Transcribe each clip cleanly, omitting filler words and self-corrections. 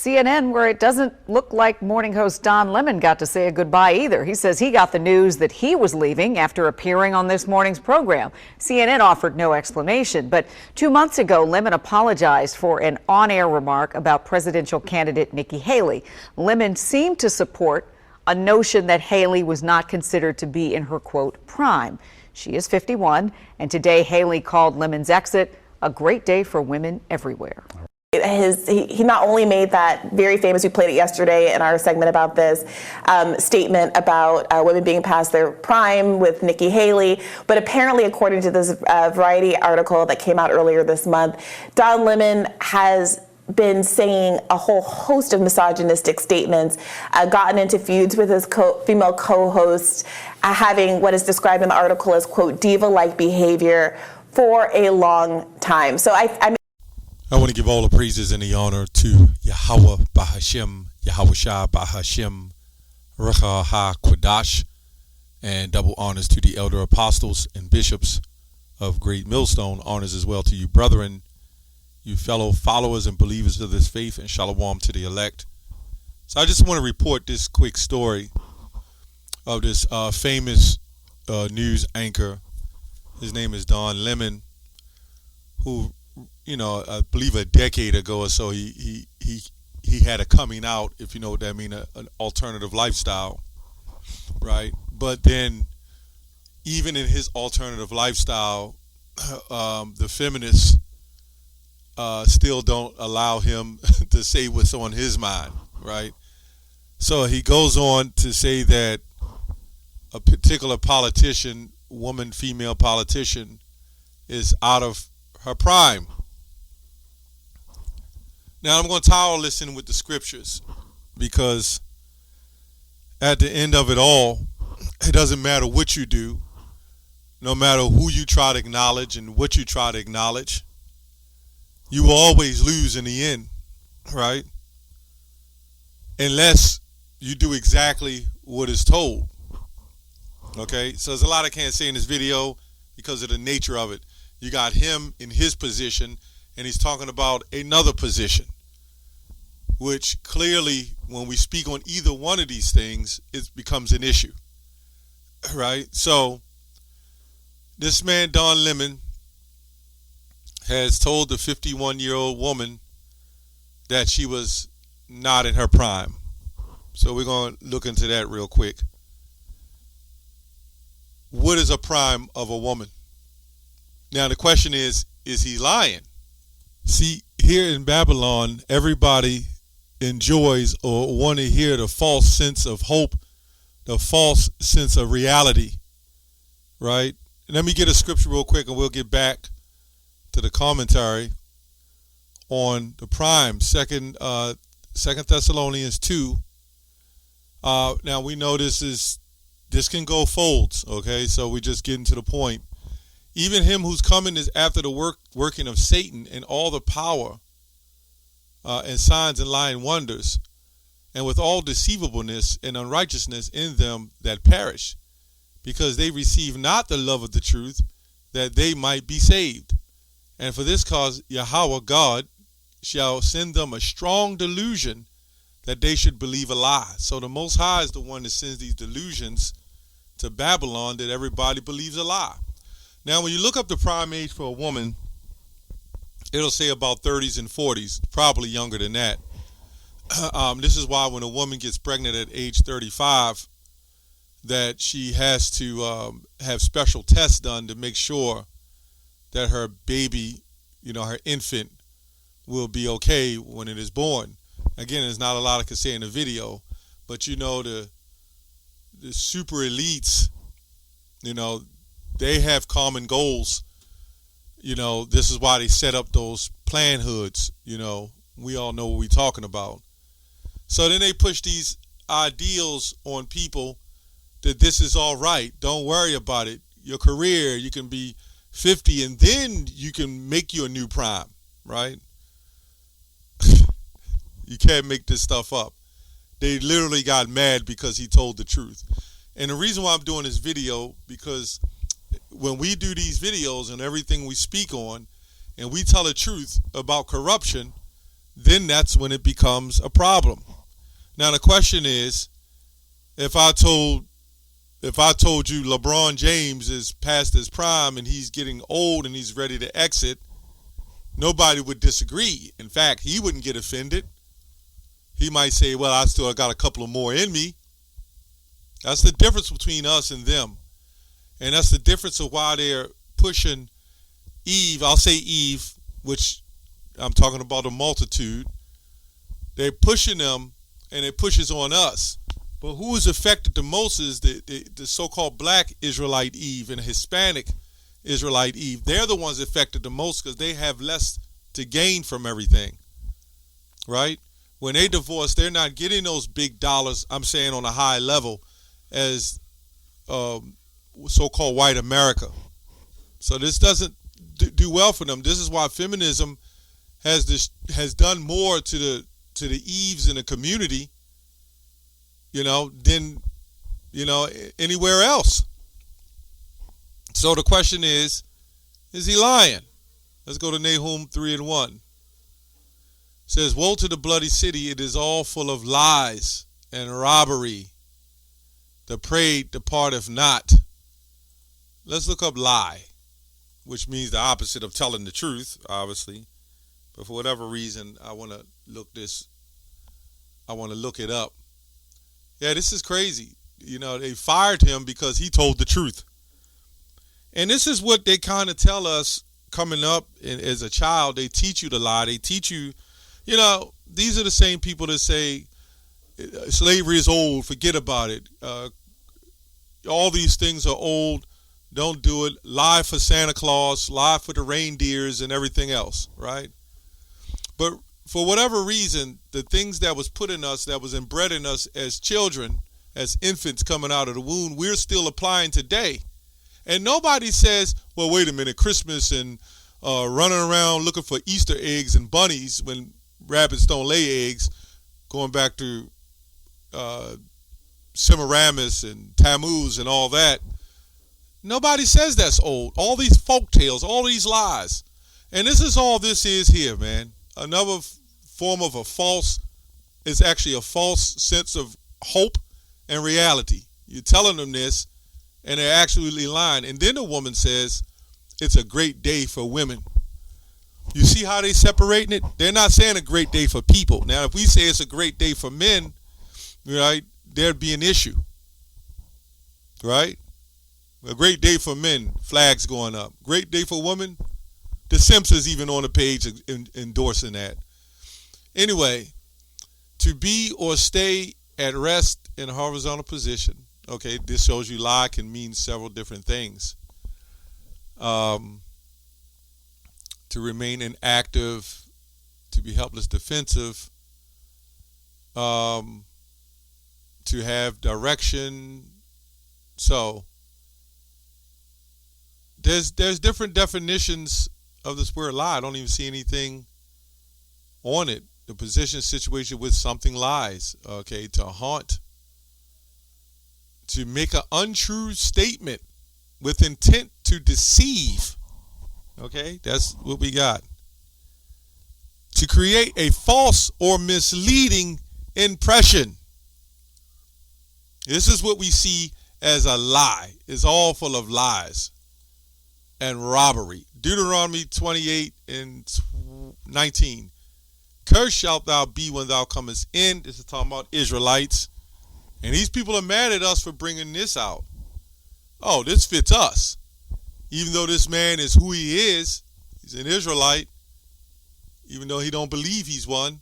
CNN, where it doesn't look like morning host Don Lemon got to say a goodbye either. He says he got the news that he was leaving after appearing on this morning's program. CNN offered no explanation, but 2 months ago, Lemon apologized for an on-air remark about presidential candidate Nikki Haley. Lemon seemed to support a notion that Haley was not considered to be in her, quote, prime. She is 51, and today Haley called Lemon's exit a great day for women everywhere. He not only made that very famous, we played it yesterday in our segment about this, statement about women being past their prime with Nikki Haley, but apparently, according to this Variety article that came out earlier this month, Don Lemon has been saying a whole host of misogynistic statements, gotten into feuds with his female co-host, having what is described in the article as, quote, diva-like behavior for a long time. So I want to give all the praises and the honor to Yahweh Bahashem, Yahweh Shah Bahashem, Ruach HaKodesh, and double honors to the elder apostles and bishops of Great Millstone. Honors as well to you, brethren, you fellow followers and believers of this faith, and shalom to the elect. So I just want to report this quick story of this famous news anchor. His name is Don Lemon, who, you know, I believe a decade ago or so, he had a coming out, if you know what that means, an alternative lifestyle, right? But then, even in his alternative lifestyle, the feminists still don't allow him to say what's on his mind, right? So he goes on to say that a particular politician, woman, female politician, is out of her prime. Now I'm going to tie all this in with the scriptures, because at the end of it all, it doesn't matter what you do, no matter who you try to acknowledge and what you try to acknowledge, you will always lose in the end, right? Unless you do exactly what is told. Okay, so there's a lot I can't say in this video because of the nature of it. You got him in his position, and he's talking about another position, which clearly, when we speak on either one of these things, it becomes an issue, right? So this man, Don Lemon, has told the 51-year-old woman that she was not in her prime. So we're going to look into that real quick. What is a prime of a woman? Now the question is he lying? See, here in Babylon, everybody enjoys or want to hear the false sense of hope, the false sense of reality, right? Let me get a scripture real quick and we'll get back to the commentary on the prime. Second Thessalonians 2. Now we know this can go folds, okay? So we're just getting to the point. Even him who's coming is after the working of Satan and all the power and signs and lying wonders, and with all deceivableness and unrighteousness in them that perish, because they receive not the love of the truth, that they might be saved. And for this cause Yahweh God shall send them a strong delusion, that they should believe a lie. So the Most High is the one that sends these delusions to Babylon, that everybody believes a lie. Now, when you look up the prime age for a woman, it'll say about 30s and 40s, probably younger than that. This is why when a woman gets pregnant at age 35, that she has to have special tests done to make sure that her baby, you know, her infant, will be okay when it is born. Again, there's not a lot I can say in the video, but you know, the super elites, you know, they have common goals. You know, this is why they set up those Planned Hoods. You know, we all know what we're talking about. So then they push these ideals on people that this is all right. Don't worry about it. Your career, you can be 50 and then you can make your new prime, right? You can't make this stuff up. They literally got mad because he told the truth. And the reason why I'm doing this video, because when we do these videos and everything we speak on, and we tell the truth about corruption, then that's when it becomes a problem. Now the question is, if I told you LeBron James is past his prime and he's getting old and he's ready to exit, nobody would disagree. In fact, he wouldn't get offended. He might say, well, I still got a couple of more in me. That's the difference between us and them. And that's the difference of why they're pushing Eve. I'll say Eve, which I'm talking about a multitude. They're pushing them, and it pushes on us. But who is affected the most is the so-called black Israelite Eve and Hispanic Israelite Eve. They're the ones affected the most because they have less to gain from everything, right? When they divorce, they're not getting those big dollars, I'm saying on a high level, as so-called white America. So this doesn't do well for them. This is why feminism has done more to the Eves in the community, than anywhere else. So the question is he lying? Let's go to Nahum 3:1. It says, woe to the bloody city, it is all full of lies and robbery. The prey departeth not. Let's look up lie, which means the opposite of telling the truth, obviously. But for whatever reason, I want to look it up. Yeah, this is crazy. They fired him because he told the truth. And this is what they kind of tell us coming up as a child. They teach you to lie. They teach you, these are the same people that say slavery is old, forget about it. All these things are old, don't do it. Lie for Santa Claus, lie for the reindeers and everything else, right? But for whatever reason, the things that was put in us, that was inbred in us as children, as infants coming out of the womb, we're still applying today. And nobody says, well, wait a minute, Christmas and running around looking for Easter eggs and bunnies when rabbits don't lay eggs, going back to Semiramis and Tammuz and all that. Nobody says that's old. All these folk tales, all these lies. And this is all this is here, man. Another form of it's actually a false sense of hope and reality. You're telling them this, and they're actually lying. And then the woman says, it's a great day for women. You see how they separating it? They're not saying a great day for people. Now, if we say it's a great day for men, right, there'd be an issue, right? A great day for men, flags going up. Great day for women, the Simpsons even on the page endorsing that. Anyway, to be or stay at rest in a horizontal position. Okay, this shows you lie can mean several different things. To remain inactive, to be helpless, defensive, to have direction. So there's different definitions of this word lie. I don't even see anything on it. The position, situation with something lies. Okay, to haunt, to make an untrue statement with intent to deceive. Okay, that's what we got. To create a false or misleading impression. This is what we see as a lie. It's all full of lies and robbery. Deuteronomy 28:19. Cursed shalt thou be when thou comest in. This is talking about Israelites. And these people are mad at us for bringing this out. Oh, this fits us. Even though this man is who he is, he's an Israelite, even though he don't believe he's one.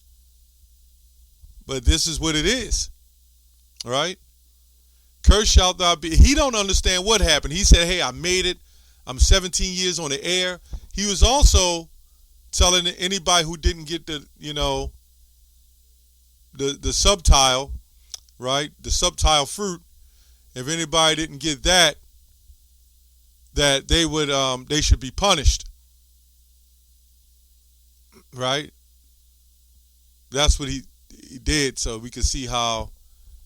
But this is what it is. All right? Cursed shalt thou be. He don't understand what happened. He said, hey, I made it. I'm 17 years on the air. He was also telling anybody who didn't get the subtile, right? The subtile fruit. If anybody didn't get that they would they should be punished. Right? That's what he did, so we could see how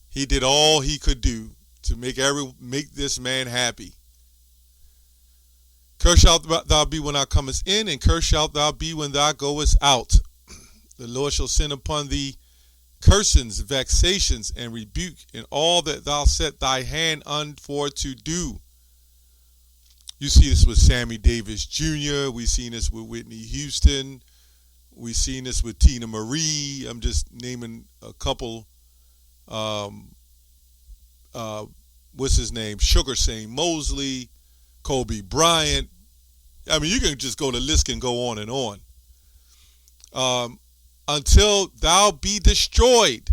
he did all he could do to make this man happy. Cursed shalt thou be when thou comest in, and cursed shalt thou be when thou goest out. The Lord shall send upon thee cursings, vexations, and rebuke in all that thou set thy hand unto to do. You see this with Sammy Davis Jr. We've seen this with Whitney Houston. We've seen this with Tina Marie. I'm just naming a couple. What's his name? Sugar Shane Mosley, Kobe Bryant. I mean, you can just go, the list can go on and on. Until thou be destroyed,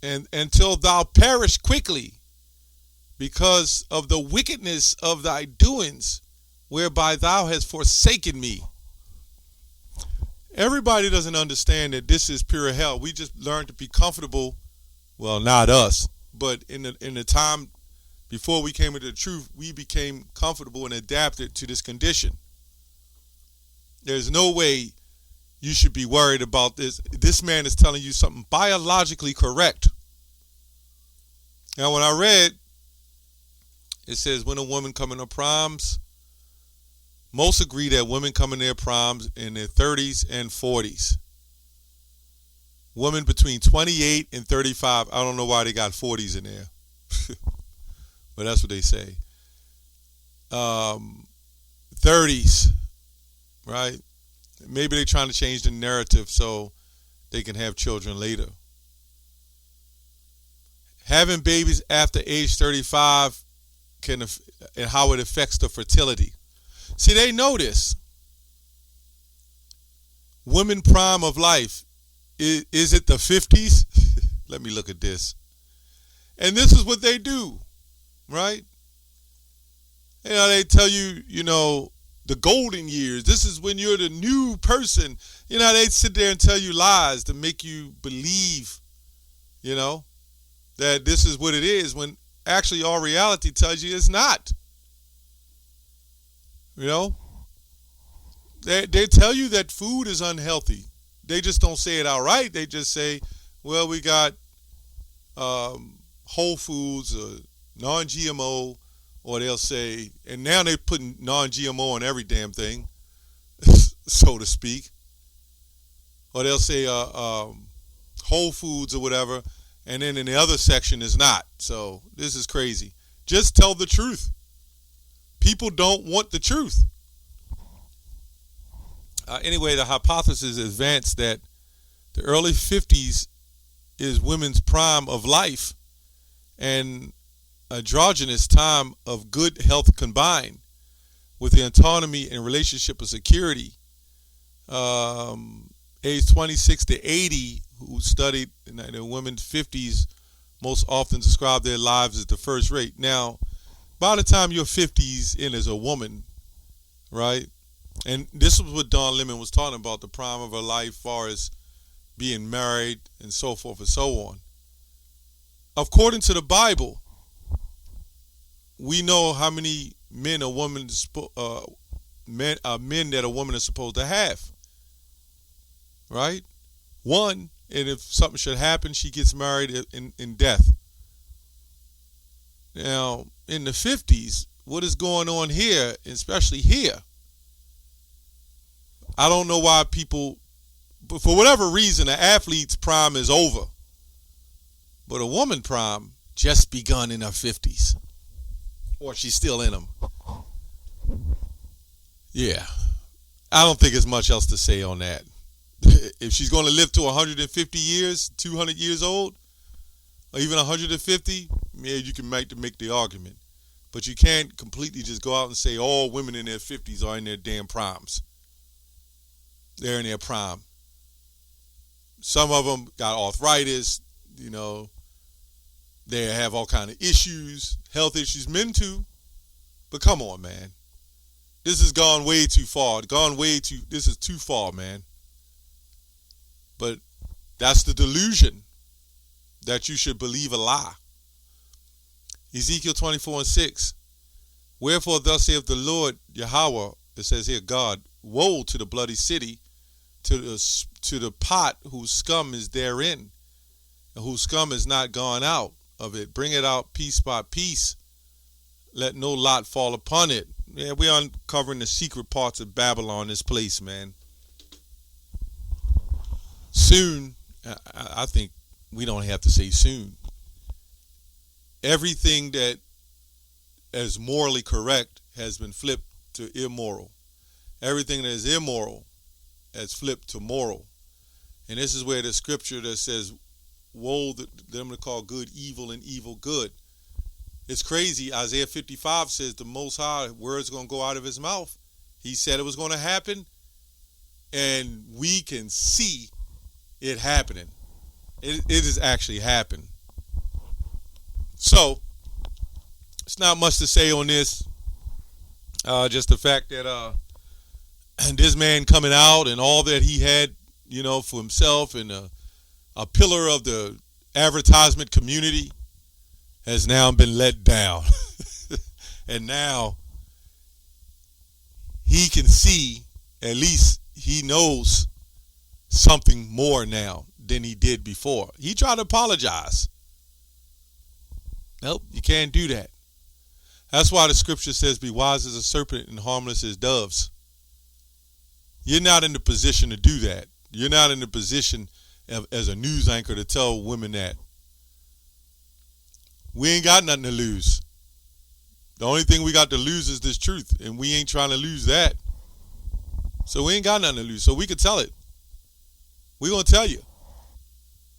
and until thou perish quickly, because of the wickedness of thy doings, whereby thou hast forsaken me. Everybody doesn't understand that this is pure hell. We just learned to be comfortable. Well, not us, but in the time before we came into the truth, we became comfortable and adapted to this condition. There's no way you should be worried about this. This man is telling you something biologically correct. Now, when I read, it says when a woman come in her primes, most agree that women come in their primes in their 30s and 40s. Women between 28 and 35, I don't know why they got 40s in there. But that's what they say. 30s, right? Maybe they're trying to change the narrative so they can have children later. Having babies after age 35 and how it affects the fertility. See, they know this. Women prime of life, is it the 50s? Let me look at this. And this is what they do, right? You know, they tell you, the golden years. This is when you're the new person. They sit there and tell you lies to make you believe, that this is what it is, when actually all reality tells you it's not. They tell you that food is unhealthy. They just don't say it outright. They just say, well, we got Whole Foods or non-GMO, or they'll say, and now they're putting non-GMO on every damn thing, so to speak. Or they'll say Whole Foods or whatever, and then in the other section is not. So this is crazy. Just tell the truth. People don't want the truth. Anyway, the hypothesis advanced that the early 50s is women's prime of life and androgynous time of good health combined with the autonomy and relationship of security. Age 26 to 80, who studied in the women's 50s, most often describe their lives as the first rate. Now, by the time you're 50s in as a woman, right? And this was what Don Lemon was talking about, the prime of her life, as far as being married and so forth and so on. According to the Bible, we know how many men a woman men that a woman is supposed to have, right? One, and if something should happen, she gets married in death. Now, in the 50s, what is going on here, especially here? I don't know why people, but for whatever reason, the athlete's prime is over. But a woman prime just begun in her 50s. Or she's still in them. Yeah. I don't think there's much else to say on that. If she's going to live to 150 years, 200 years old, or even 150, yeah, you can make the argument. But you can't completely just go out and say all women in their 50s are in their damn primes. They're in their prime. Some of them got arthritis, they have all kind of issues, health issues, men too. But come on, man. This has gone way too far. This is too far, man. But that's the delusion, that you should believe a lie. Ezekiel 24:6. Wherefore thus saith the Lord Yahweh, it says here, God, woe to the bloody city, to the pot whose scum is therein, and whose scum is not gone out of it. Bring it out piece by piece. Let no lot fall upon it. Yeah, we're uncovering the secret parts of Babylon, this place, man. soon, I think we don't have to say soon. Everything that is morally correct has been flipped to immoral. Everything that is immoral has flipped to moral. And this is where the scripture that says, woe to them that call good evil and evil good. It's crazy. Isaiah 55 says the Most High words going to go out of his mouth. He said it was going to happen, and we can see it happening. It has actually happened. So, it's not much to say on this. Just the fact that this man coming out and all that he had, for himself, and a pillar of the advertisement community has now been let down. And now he can see, at least he knows something more now than he did before. He tried to apologize. Nope, you can't do that. That's why the scripture says, be wise as a serpent and harmless as doves. You're not in the position to do that. You're not in the position as a news anchor to tell women that. We ain't got nothing to lose. The only thing we got to lose is this truth, and we ain't trying to lose that. So we ain't got nothing to lose. So we could tell it. We're going to tell you.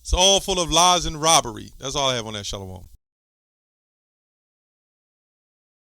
It's all full of lies and robbery. That's all I have on that. Shalom.